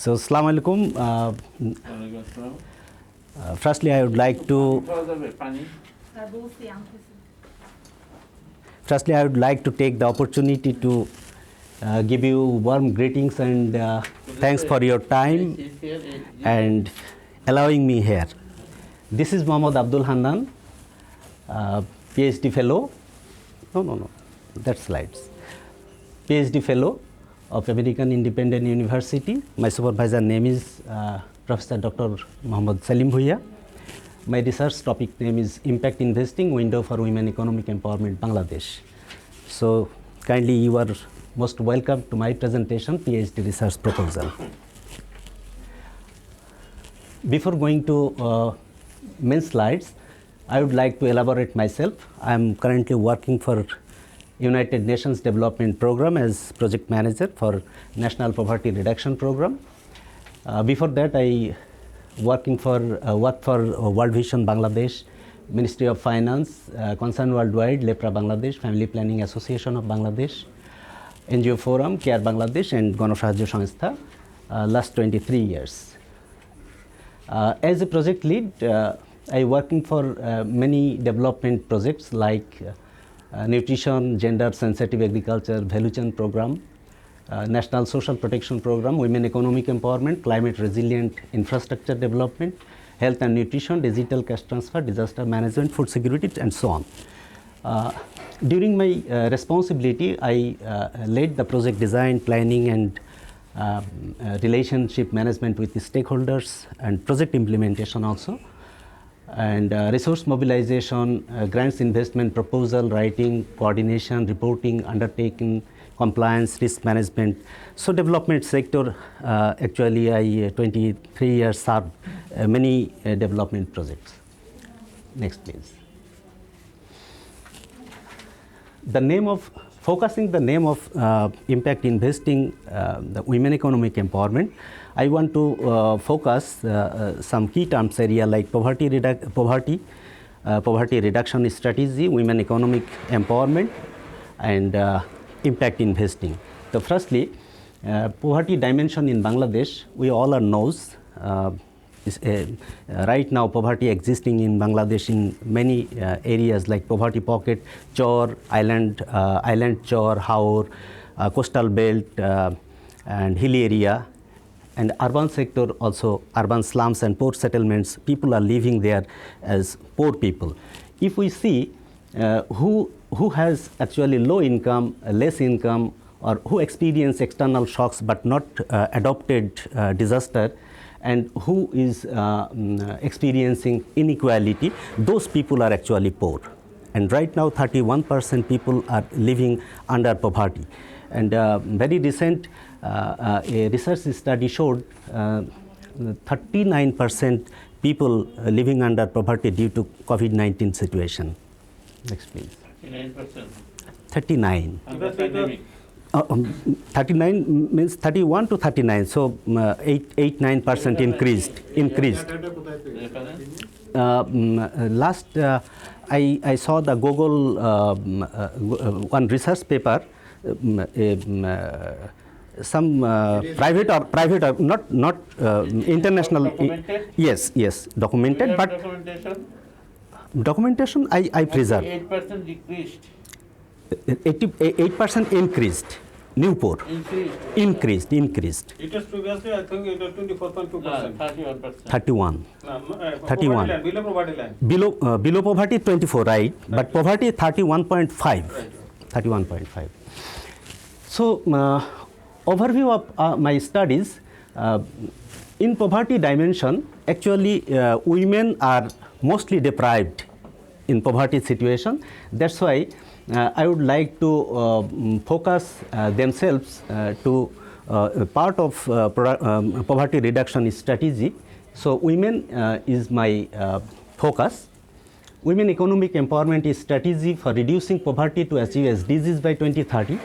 So, Assalamu alaikum. Firstly, I would like to take the opportunity to give you warm greetings and thanks for your time and allowing me here. This is Mohammad Abdul Hannan, PhD fellow. No, that's slides. PhD fellow of American Independent University. My supervisor name is Professor Dr. Muhammad Salim Bhuiya. My research topic name is Impact Investing, Window for Women Economic Empowerment, Bangladesh. So kindly you are most welcome to my presentation, PhD research proposal. Before going to main slides, I would like to elaborate myself. I am currently working for United Nations Development Program as project manager for National Poverty Reduction Program. Before that, I worked for World Vision Bangladesh, Ministry of Finance, Concern Worldwide, Lepra Bangladesh, Family Planning Association of Bangladesh, NGO Forum, Care Bangladesh, and Ganosahajya Sanstha last 23 years. As a project lead, I working for many development projects like Nutrition, Gender Sensitive Agriculture, Value Chain Program, National Social Protection Program, Women Economic Empowerment, Climate Resilient Infrastructure Development, Health and Nutrition, Digital Cash Transfer, Disaster Management, Food Security, and so on. During my responsibility, I led the project design, planning, and relationship management with the stakeholders and project implementation also, and resource mobilization, grants investment proposal writing, coordination, reporting, undertaking, compliance, risk management. So development sector, actually I 23 years served many development projects. Next please. Focusing the name of Impact Investing, the Women Economic Empowerment, I want to focus some key terms area like poverty reduction strategy, women economic empowerment, and impact investing. So firstly, poverty dimension in Bangladesh, we all knows right now poverty existing in Bangladesh in many areas like poverty pocket, Chor, island Chor, Haur, coastal belt, and hill area, and urban sector also, urban slums and poor settlements. People are living there as poor people. If we see who has actually low income, less income, or who experience external shocks but not adopted disaster, and who is experiencing inequality, those people are actually poor. And right now 31% people are living under poverty. And very recent a research study showed 39% people living under poverty due to COVID-19 situation. Next please. 39%? 39. Under pandemic. 39 means 31 to 39, so 8-9% increased. Last I saw the Google one research paper, some private or not international. Documented? Yes, documented, but documentation I preserve. 8% decreased. 8% increased. New poor. Increased. It was previously, I think it was 24.2%. 31. Below poverty line. Below poverty 24, right? But poverty 31.5. Right. 31.5. So overview of my studies, in poverty dimension, actually women are mostly deprived in poverty situation. That's why I would like to focus themselves to part of poverty reduction strategy. So women is my focus. Women economic empowerment is strategy for reducing poverty to achieve SDGs by 2030.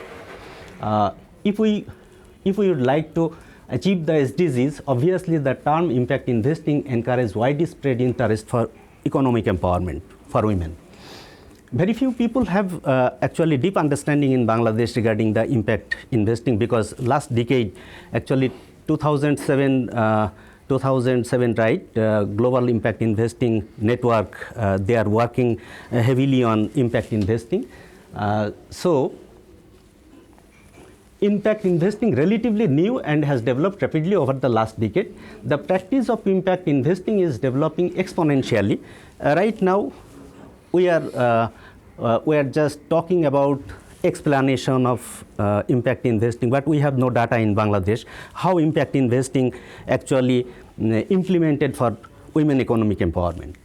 If we would like to achieve the SDGs, obviously the term impact investing encourages widespread interest for economic empowerment for women. Very few people have actually deep understanding in Bangladesh regarding the impact investing, because last decade actually 2007, right, Global Impact Investing Network, they are working heavily on impact investing. So, impact investing relatively new and has developed rapidly over the last decade. The practice of impact investing is developing exponentially. Right now, we are just talking about explanation of impact investing, but we have no data in Bangladesh how impact investing actually implemented for women economic empowerment.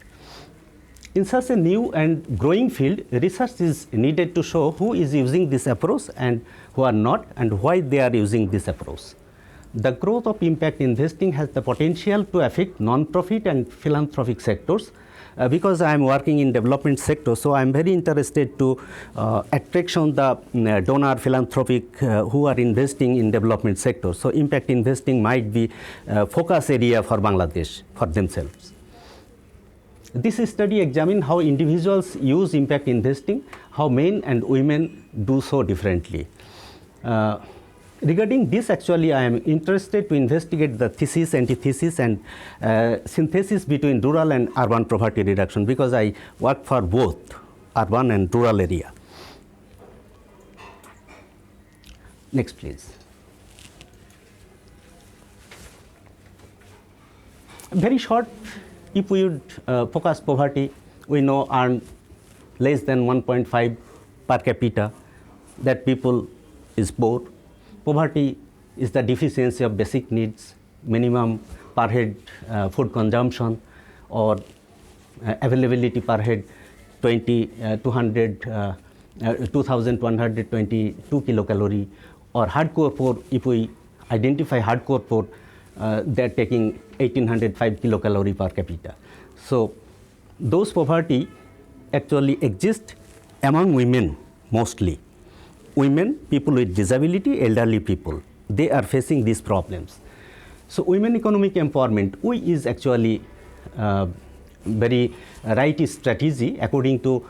In such a new and growing field, research is needed to show who is using this approach and who are not, and why they are using this approach. The growth of impact investing has the potential to affect non-profit and philanthropic sectors. Because I am working in development sector, so I am very interested to attraction the donor philanthropic who are investing in development sector. So impact investing might be focus area for Bangladesh for themselves. This study examined how individuals use impact investing, how men and women do so differently. Regarding this, actually, I am interested to investigate the thesis, antithesis, and synthesis between rural and urban poverty reduction, because I work for both urban and rural area. Next, please. Very short, if we would focus poverty, we know earn less than 1.5 per capita, that people is poor. Poverty is the deficiency of basic needs, minimum per head food consumption, or availability per head 2,222 kilocalorie, or hardcore poor. If we identify hardcore poor, they are taking 1,805 kilocalorie per capita. So those poverty actually exist among women mostly. Women, people with disability, elderly people, they are facing these problems. So women economic empowerment, is actually very right strategy according to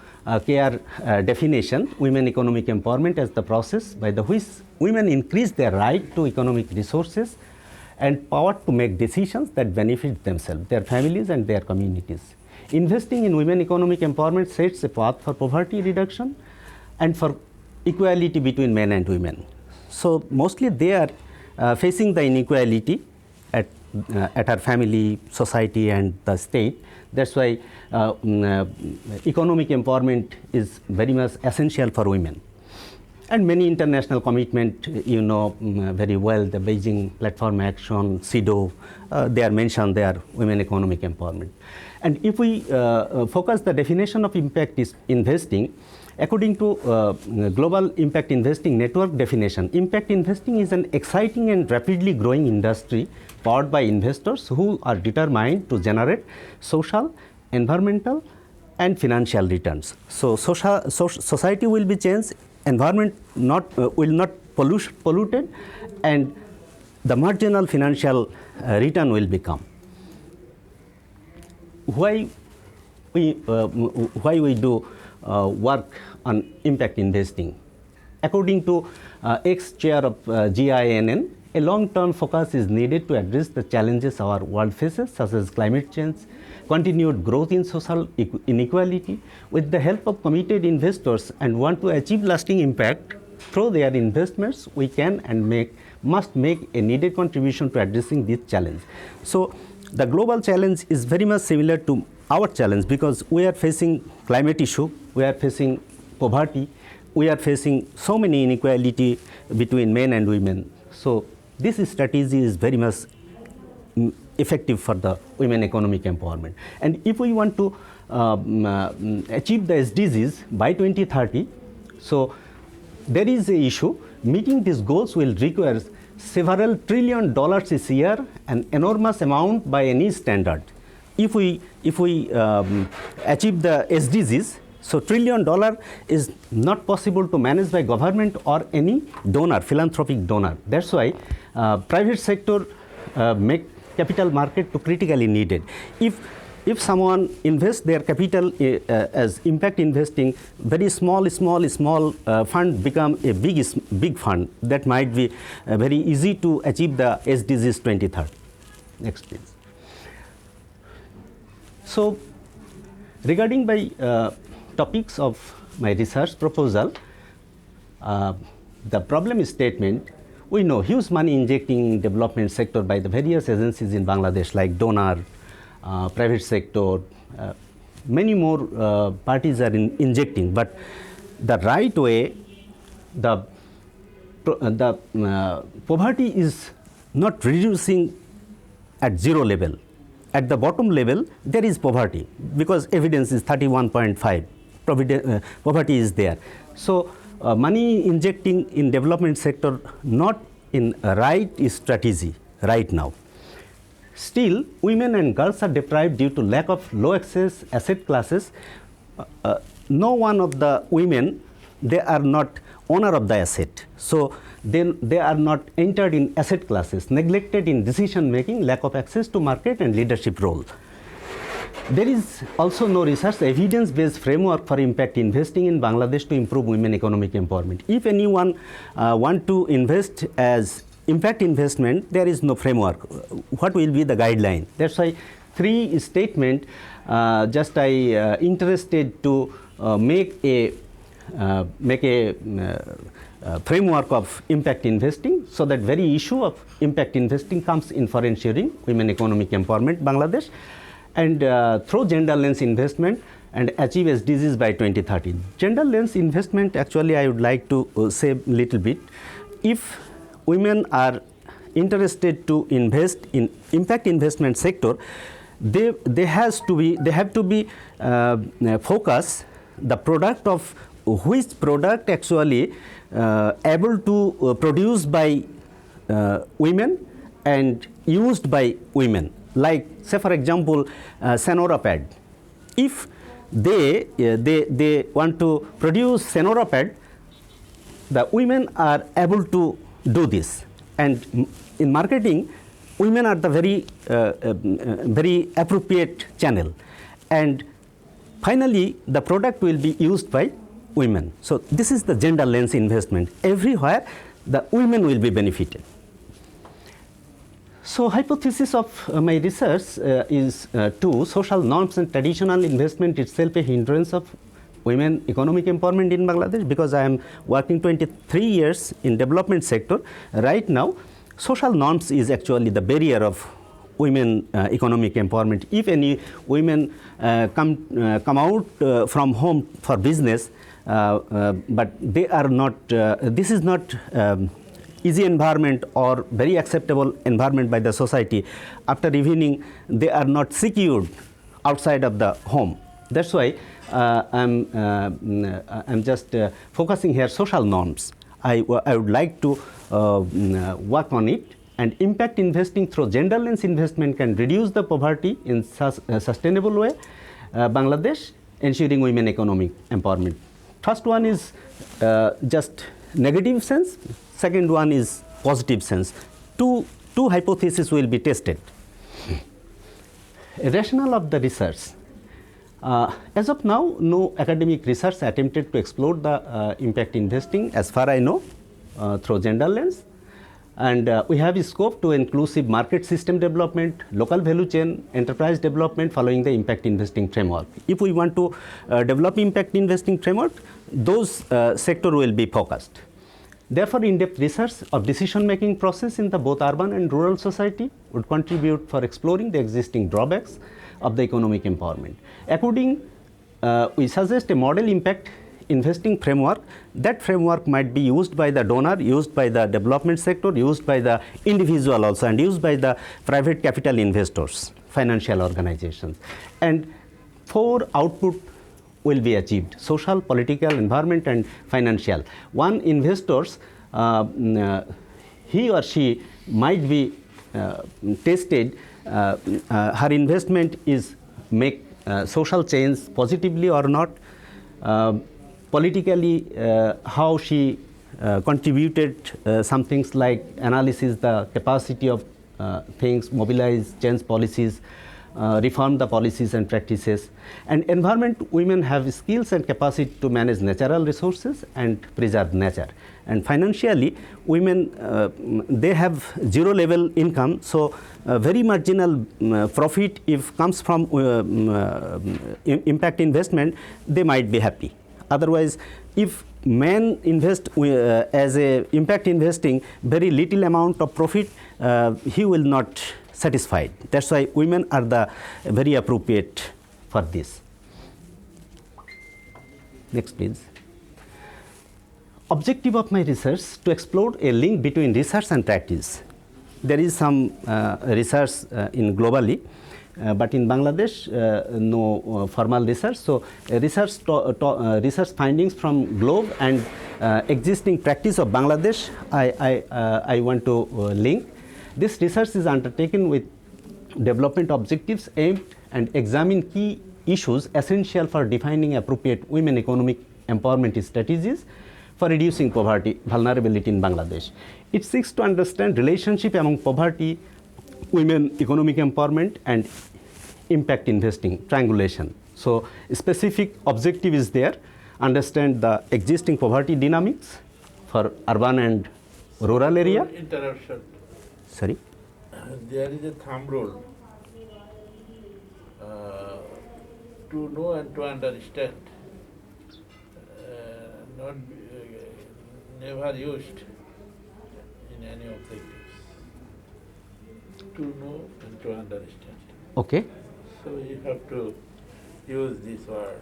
CARE definition. Women economic empowerment as the process by the which women increase their right to economic resources and power to make decisions that benefit themselves, their families, and their communities. Investing in women economic empowerment sets a path for poverty reduction and for equality between men and women. So mostly they are facing the inequality at our family, society, and the state. That's why economic empowerment is very much essential for women. And many international commitment, you know very well, the Beijing Platform Action, CEDAW, they are mentioned there, women economic empowerment. And if we focus the definition of impact investing, according to Global Impact Investing Network definition, impact investing is an exciting and rapidly growing industry powered by investors who are determined to generate social, environmental, and financial returns. So society will be changed, environment will not polluted, and the marginal financial return will become. Why we do work on impact investing? According to ex-chair of GINN, a long-term focus is needed to address the challenges our world faces, such as climate change, continued growth in social inequality. With the help of committed investors and want to achieve lasting impact through their investments, we can and must make a needed contribution to addressing this challenge. So the global challenge is very much similar to our challenge, because we are facing climate issue, we are facing poverty, we are facing so many inequality between men and women. So this strategy is very much effective for the women economic empowerment. And if we want to achieve the SDGs by 2030, so there is an issue. Meeting these goals will require several $1 trillion this year, an enormous amount by any standard. If we achieve the SDGs, so $1 trillion is not possible to manage by government or any donor, philanthropic donor. That's why private sector make capital market to critically needed. If if someone invests their capital as impact investing, very small fund become a big fund that might be very easy to achieve the SDGs 2030. Next, please. So, regarding my topics of my research proposal, the problem statement, we know huge money injecting development sector by the various agencies in Bangladesh like donor, private sector, many more parties are injecting, but the right way, the poverty is not reducing at zero level. At the bottom level, there is poverty because evidence is 31.5. Poverty is there. So, money injecting in development sector not in right strategy right now. Still, women and girls are deprived due to lack of low access asset classes. No one of the women, they are not owner of the asset. So, then they are not entered in asset classes, neglected in decision making, lack of access to market and leadership role. There is also no research evidence-based framework for impact investing in Bangladesh to improve women economic empowerment. If anyone want to invest as impact investment, there is no framework. What will be the guideline? That's why three statement just I interested to make a framework of impact investing, so that very issue of impact investing comes in for ensuring women economic empowerment Bangladesh, and through gender lens investment and achieve SDGs by 2030. Gender lens investment, actually I would like to say a little bit. If women are interested to invest in impact investment sector, they have to be focus the product of which product actually able to produce by women and used by women. Like say for example, Senora pad. If they want to produce Senora pad, the women are able to do this, and in marketing, women are the very appropriate channel, and finally the product will be used by women. So this is the gender lens investment. Everywhere the women will be benefited. So hypothesis of my research is two, social norms and traditional investment itself a hindrance of women economic empowerment in Bangladesh, because I am working 23 years in development sector. Right now, social norms is actually the barrier of women economic empowerment. If any women come out from home for business, but they are not, this is not easy environment or very acceptable environment by the society. After evening, they are not secured outside of the home. That's why I'm just focusing here social norms. I would like to work on it, and impact investing through gender lens investment can reduce the poverty in a sustainable way, Bangladesh, ensuring women economic empowerment. First one is just negative sense, second one is positive sense. Two hypotheses will be tested. Rationale of the research. As of now, no academic research attempted to explore the impact investing, as far I know, through gender lens. And we have a scope to inclusive market system development, local value chain, enterprise development following the impact investing framework. If we want to develop impact investing framework, those sector will be focused. Therefore, in-depth research of decision-making process in the both urban and rural society would contribute for exploring the existing drawbacks of the economic empowerment. According, we suggest a model impact investing framework. That framework might be used by the donor, used by the development sector, used by the individual also, and used by the private capital investors, financial organizations. And 4 output will be achieved: social, political, environment, and financial. One, investors, he or she might be tested, her investment is make social change positively or not, politically how she contributed some things like analysis, the capacity of things, mobilize, change policies, reform the policies and practices. And environment, women have skills and capacity to manage natural resources and preserve nature. And financially, women, they have zero level income, so very marginal profit if comes from impact investment, they might be happy. Otherwise, if men invest as a impact investing very little amount of profit, he will not satisfied. That's why women are the very appropriate for this. Next, please. Objective of my research to explore a link between research and practice. There is some research in globally, but in Bangladesh, no formal research. So, research findings from globe and existing practice of Bangladesh, I want to link. This research is undertaken with development objectives aimed and examine key issues essential for defining appropriate women economic empowerment strategies for reducing poverty vulnerability in Bangladesh. It seeks to understand relationship among poverty, women economic empowerment and impact investing, triangulation. So, specific objective is there, understand the existing poverty dynamics for urban and rural area. Interruption. Sorry. There is a thumb rule. To know and to understand, not never used in any objectives. To know and to understand. Okay. So you have to use this word.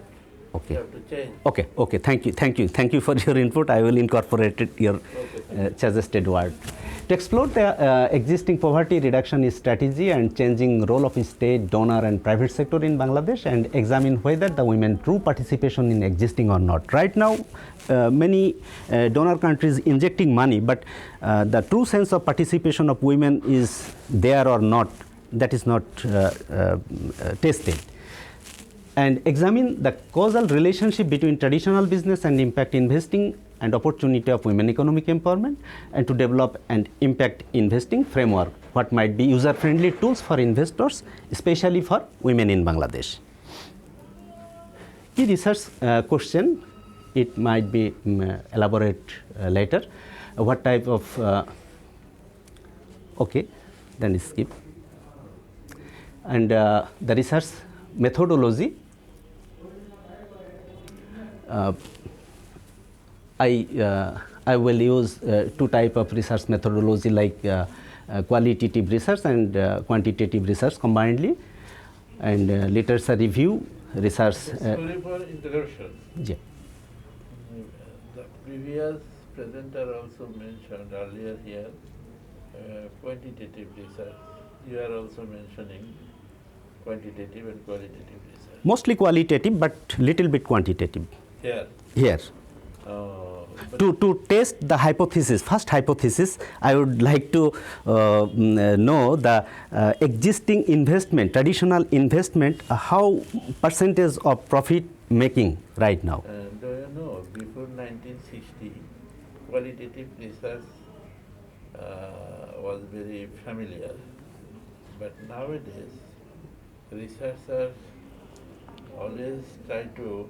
Okay. You have to change. Okay. Okay. Thank you for your input. I will incorporate it, your suggested word. To explore the existing poverty reduction strategy and changing role of state, donor and private sector in Bangladesh and examine whether the women true participation in existing or not. Right now, many donor countries injecting money, but the true sense of participation of women is there or not, that is not tested. And examine the causal relationship between traditional business and impact investing and opportunity of women economic empowerment, and to develop an impact investing framework, what might be user-friendly tools for investors, especially for women in Bangladesh. Key research question, it might be elaborate later. What type of, okay, then skip. And the research methodology, I will use two type of research methodology like qualitative research and quantitative research combinedly, and literature review, research. Sorry for interruption. Yeah. The previous presenter also mentioned earlier here quantitative research. You are also mentioning quantitative and qualitative research. Mostly qualitative, but little bit quantitative. Here. To test the hypothesis, first hypothesis, I would like to know the existing investment, traditional investment, how percentage of profit making right now. Do you know, before 1960, qualitative research was very familiar, but nowadays researchers always try to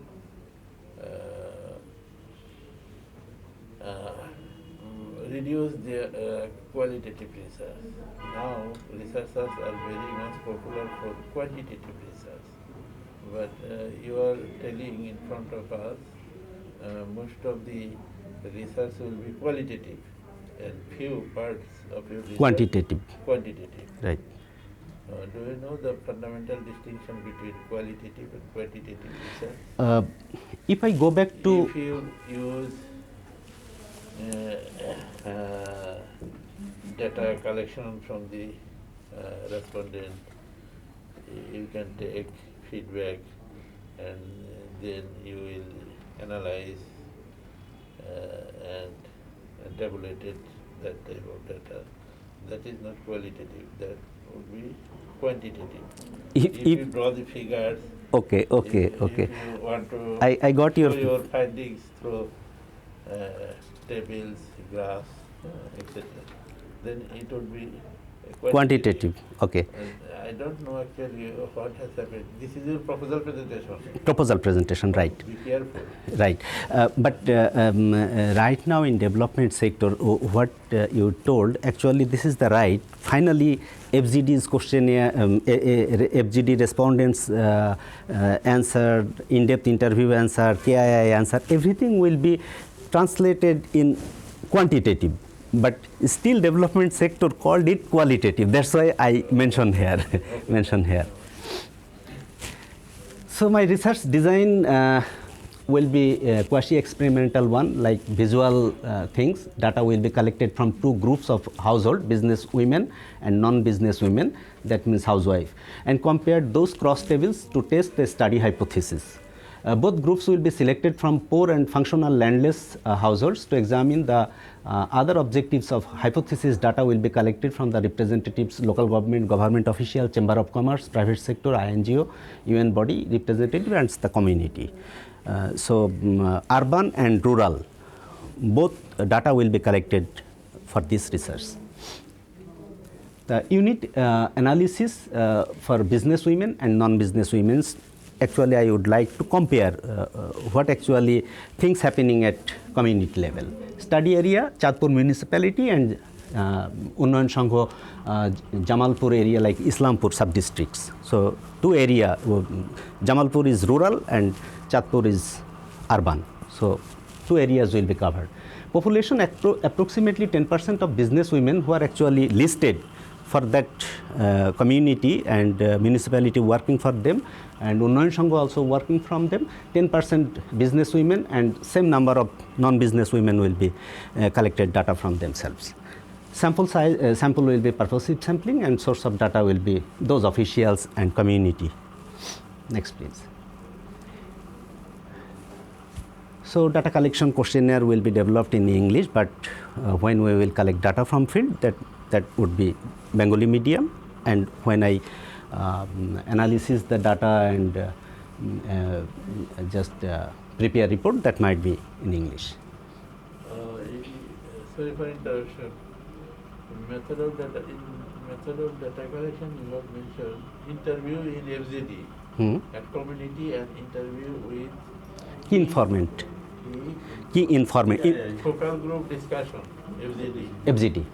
reduce their qualitative research. Now researchers are very much popular for quantitative research, but you are telling in front of us most of the research will be qualitative and few parts of your research Quantitative. Right. Do you know the fundamental distinction between qualitative and quantitative research? If I go back to... If you use data collection from the respondent, you can take feedback and then you will analyze and tabulate it, that type of data. That is not qualitative, that would be quantitative. If you draw the figures, Okay. if you want to I got show your findings through tables, graphs, etc., then it would be Quantitative. Okay. I don't know actually what has happened. This is your proposal presentation. Proposal presentation, right. Be careful. Right. Right now in development sector, what you told, actually this is the right. Finally, FGD's questionnaire, FGD respondents answered, in-depth interview answer, KII answer, everything will be translated in quantitative. But still development sector called it qualitative. That's why I mentioned here. mentioned here. So my research design will be quasi-experimental one, like visual things. Data will be collected from two groups of household, business women and non-business women, that means housewife, and compared those cross tables to test the study hypothesis. Both groups will be selected from poor and functional landless households to examine the other objectives of hypothesis. Data will be collected from the representatives, local government, government official, chamber of commerce, private sector, INGO, UN body representative, and the community. Urban and rural, both data will be collected for this research. The unit analysis for business women and non-business women. Actually, I would like to compare what actually things happening at community level. Study area, Chatpur municipality and Unnayan Sangho Jamalpur area, like Islampur sub-districts. So, two area, Jamalpur is rural and Chatpur is urban. So, two areas will be covered. Population approximately 10% of business women who are actually listed for that community and municipality working for them, and Unnayan Sangho also working from them. 10% business women and same number of non-business women will be collected data from themselves. Sample size, sample will be purposive sampling, and source of data will be those officials and community. Next please. So data collection questionnaire will be developed in English, but when we will collect data from field, that would be Bengali medium, and when I analysis the data and just prepare report, that might be in English. Sorry for interruption. Method of data collection, you have mentioned interview in FGD at community and interview with Key informant. Key informant. Focal group discussion, FGD. FGD.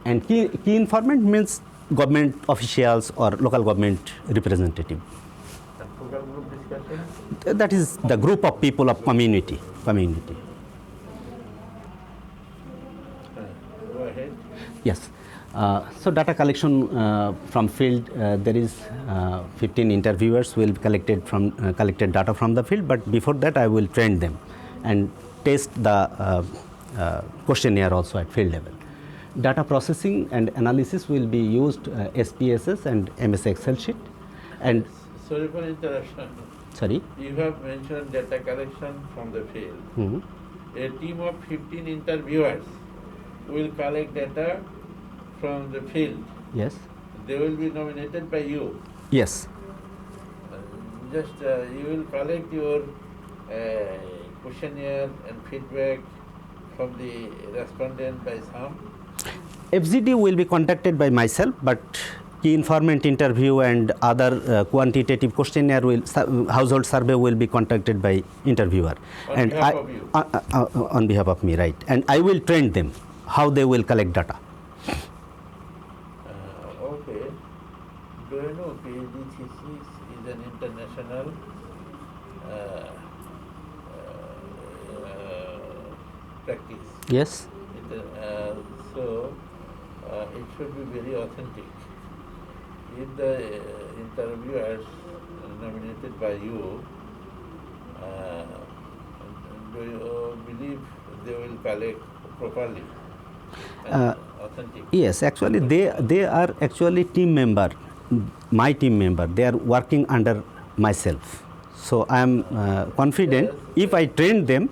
And key informant means government officials or local government representative. And focal group discussion? That is the group of people of community. Go ahead. Yes. So data collection from field, there is 15 interviewers will be collected data from the field, but before that I will train them and test the questionnaire also at field level. Data processing and analysis will be used SPSS and MS Excel sheet. And sorry for interruption. Sorry. You have mentioned data collection from the field. A team of 15 interviewers will collect data from the field. Yes. They will be nominated by you. Yes. Just you will collect your questionnaire and feedback from the respondent by some. FGD will be conducted by myself, but key informant interview and other quantitative questionnaire household survey will be conducted by interviewer. On behalf of you? On behalf of me, right. And I will train them how they will collect data. Okay. Do you know PhD thesis is an international practice? Yes. It should be very authentic. If the interviewers nominated by you, do you believe they will collect properly and authentic? Yes, actually they are actually team member, my team member. They are working under myself. So I am confident if I train them.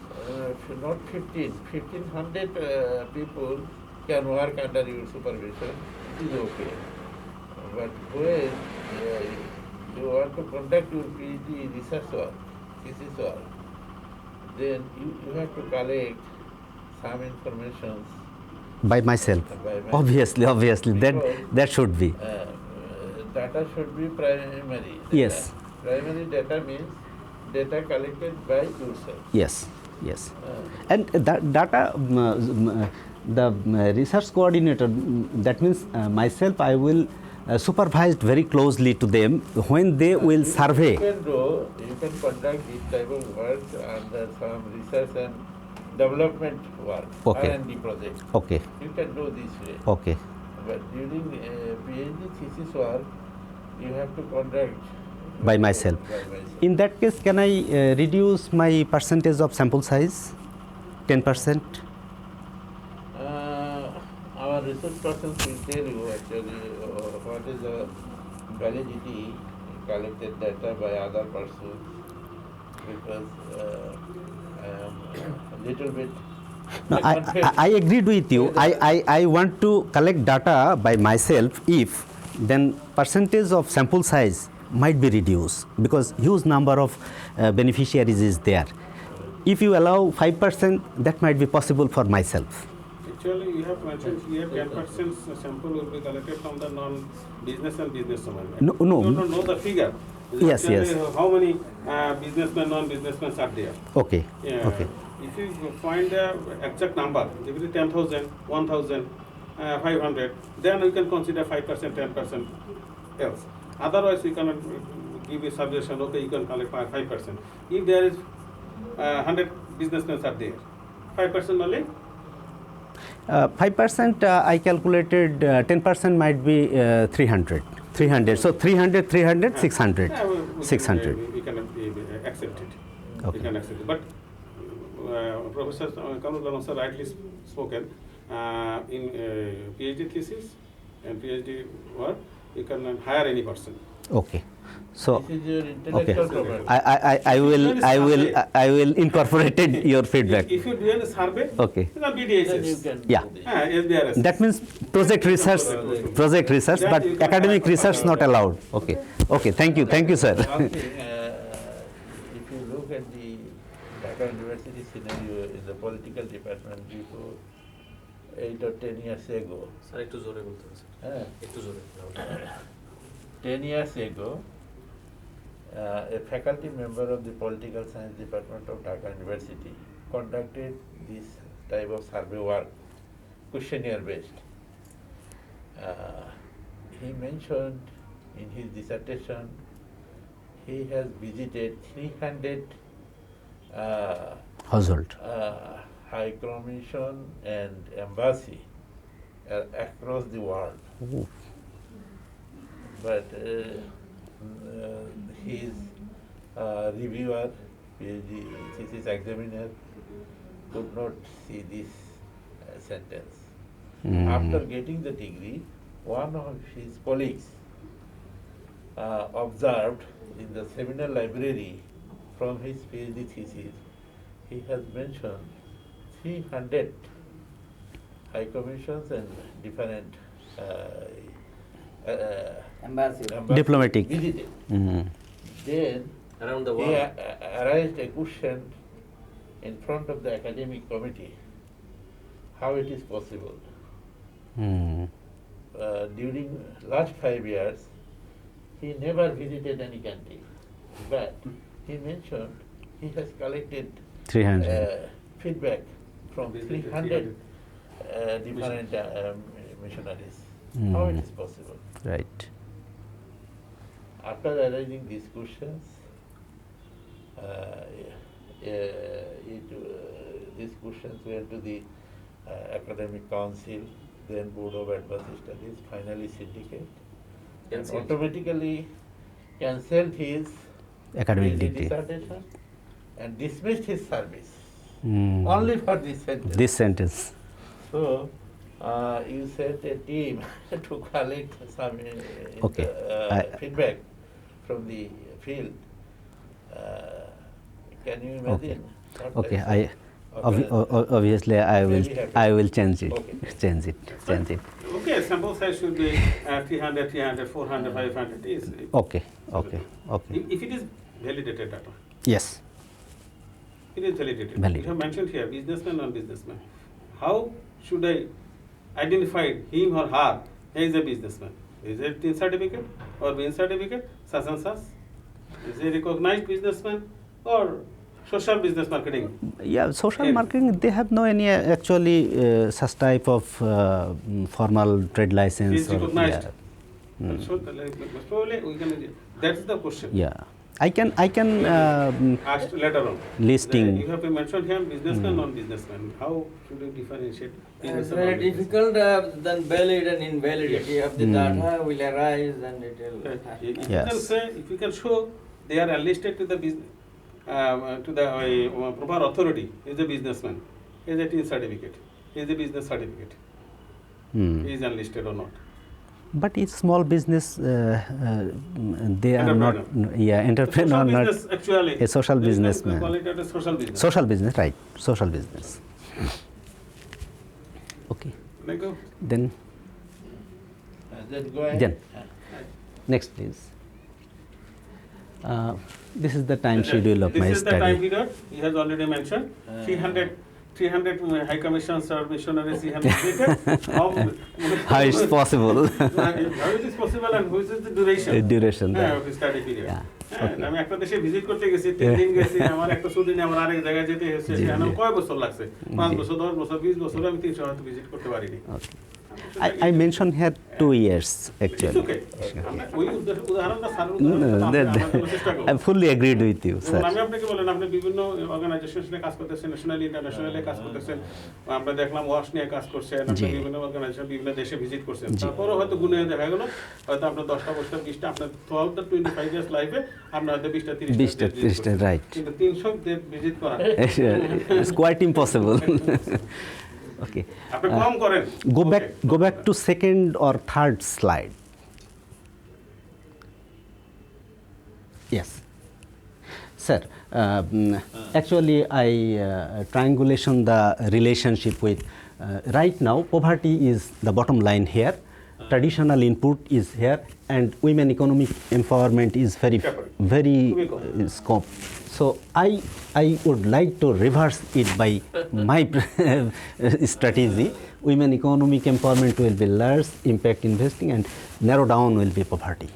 Not 1,500 people can work under your supervision, it is okay. But when you want to conduct your PhD research work, thesis work, then you have to collect some information By myself. Obviously, that should be. Data should be primary data. Yes. Primary data means data collected by yourself. Yes, yes. And that data, the research coordinator, that means myself, I will supervise very closely to them when they will survey. You can conduct this type of work under some research and development work, Okay. R&D project. Okay, You can do this way. okay. But during PhD thesis work, you have to conduct By myself. By myself. In that case, can I reduce my percentage of sample size? 10%? Our research persons will tell you actually what is the validity collected data by other persons, because I am a little bit. No, I agreed with you. I want to collect data by myself if then percentage of sample size might be reduced because huge number of beneficiaries is there. If you allow 5%, that might be possible for myself. Actually, you have mentioned here 10% sample will be collected from the non-business and businessmen. Right? No. You don't know the figure. Yes, Actually, yes. How many businessmen, non-businessmen are there? Okay, Yeah. okay. If you find the exact number, if it is 10,000, 1,000, 500, then you can consider 5%, 10% else. Otherwise, you cannot give a suggestion, okay, you can collect 5%. If there is 100 businessmen are there, 5% only? 5% I calculated 10% might be 300. 300. So 300, 600. Yeah, we 600. We can accept it. Okay. We can accept it. But Professor Kamruddin also rightly spoken, in PhD thesis and PhD work, you can hire any person. Okay. So This is your intellectual property. I will incorporate your feedback. If you do a survey, Okay. you can Then you BDSS. can Yeah. do this. SBRS. That means project research, but academic research not allowed. Okay. Okay. Thank you, sir. One thing, if you look at the Dhaka University scenario in the political department before 8 or 10 years ago, sir একটু জোরে বলতে হবে sir uh, একটু জোরে 10 years ago, a faculty member of the political science department of Dhaka University conducted this type of survey work, questionnaire based. He mentioned in his dissertation he has visited 300 Household. high commission and embassy across the world. Ooh. But his reviewer, PhD thesis examiner, could not see this sentence. After getting the degree, one of his colleagues observed in the seminar library from his PhD thesis, he has mentioned 300 high commissions and different Diplomatic. visited. Mhm. Then around the he world raised a question in front of the academic committee, how it is possible. Mm. During last 5 years, he never visited any country, but he mentioned he has collected 300. feedback from Visited 300 different missionaries. How it is possible? Right. After arising these questions, these questions went to the academic council, then Board of Advanced Studies, finally syndicate, and Cancelled. automatically cancelled his Academic PhD degree. dissertation and dismissed his service Mm. only for this sentence. This sentence. So, you sent a team to collect some Okay. feedback from the field. Can you imagine? what Okay. kind of Obviously I will Very happy. I will change it. Okay. Change it. Change it. Okay, sample size should be 300, 300, 400, 500. Is Okay. Okay. Okay. If it is validated data, Yes. it is validated. Validated. You have mentioned here businessman, non-businessman. How should I identified him or her, he is a businessman. Is it TIN certificate or BIN certificate, such and such? Is he a recognized businessman or social business marketing? Yeah, social Yeah. marketing, they have no any actually such type of formal trade license. Is recognized. Yeah. So probably we can. That's the question. Yeah. I can Asked later on. listing. You have to mention here businessman, non-businessman. How should you differentiate? It's business and very non-business? difficult, then valid and invalidity of the Hmm. data will arise and it will. If you Yes. can say, if you can show they are enlisted to the business, to the proper authority, he is a businessman, he is a TIN certificate, he is a business certificate, he is enlisted or not. But it's small business, they are not, yeah, entrepreneur, Social not business actually. a social They can businessman. call it as a social business. Social business, right? Social business. Okay. Can I go? Then Then go ahead. Then. next, please. This is the time schedule of my This is the time study. period, he has already mentioned, 300 high commissions or missionaries he has visited. How it's possible? How it is possible and who is the duration? Duration. হ্যাঁ, right. of study period. Yeah. হ্যাঁ, আমি একটা দেশে visit করতে গেছি 3 দিন গেছি, আমার একটা ছুটি আমার আরেক জায়গায় যেতে হচ্ছে, জি, সেখানে জি। কয় বছর লাগছে? 5 জি। বছর, 10 বছর, 20 বছর আমি 300 হয়তো ভিজিট করতে পারিনি। Okay. I mentioned here 2 years It's actually. okay. আমরা ওই উদাহরণটা স্যারের No, উদাহরণটা no, আমরা জন্য চেষ্টা করব। I fully agreed with you, যেমন sir. আমি আপনাকে বলেন, আপনি বিভিন্ন অর্গানাইজেশনে কাজ করতেছেন, ন্যাশনালি ইন্টারন্যাশনালি কাজ করতেছেন, আমরা দেখলাম ওয়াশ নিয়ে কাজ করছেন, আপনি জি। বিভিন্ন অর্গানাইজেশন বিভিন্ন দেশে ভিজিট করছেন, জি। তারপরও হয়তো গুণে দেখা গেল হয়তো আপনার 10টা 20টা 20টা আপনার থ্রুআউট দ্য 25 ইয়ার্স লাইফে আপনার হয়তো 20টা 30টা 20টা 30টা, right. কিন্তু 300 ভিজিট করা It's quite impossible. Okay. আপনি কম করেন। Go back to second or third slide. Yes. Sir, actually I triangulation the relationship with right now poverty is the bottom line here, traditional input is here, and women economic empowerment is very scope. So I would like to reverse it by my strategy. Women economic empowerment will be large, impact investing, and narrow down will be poverty.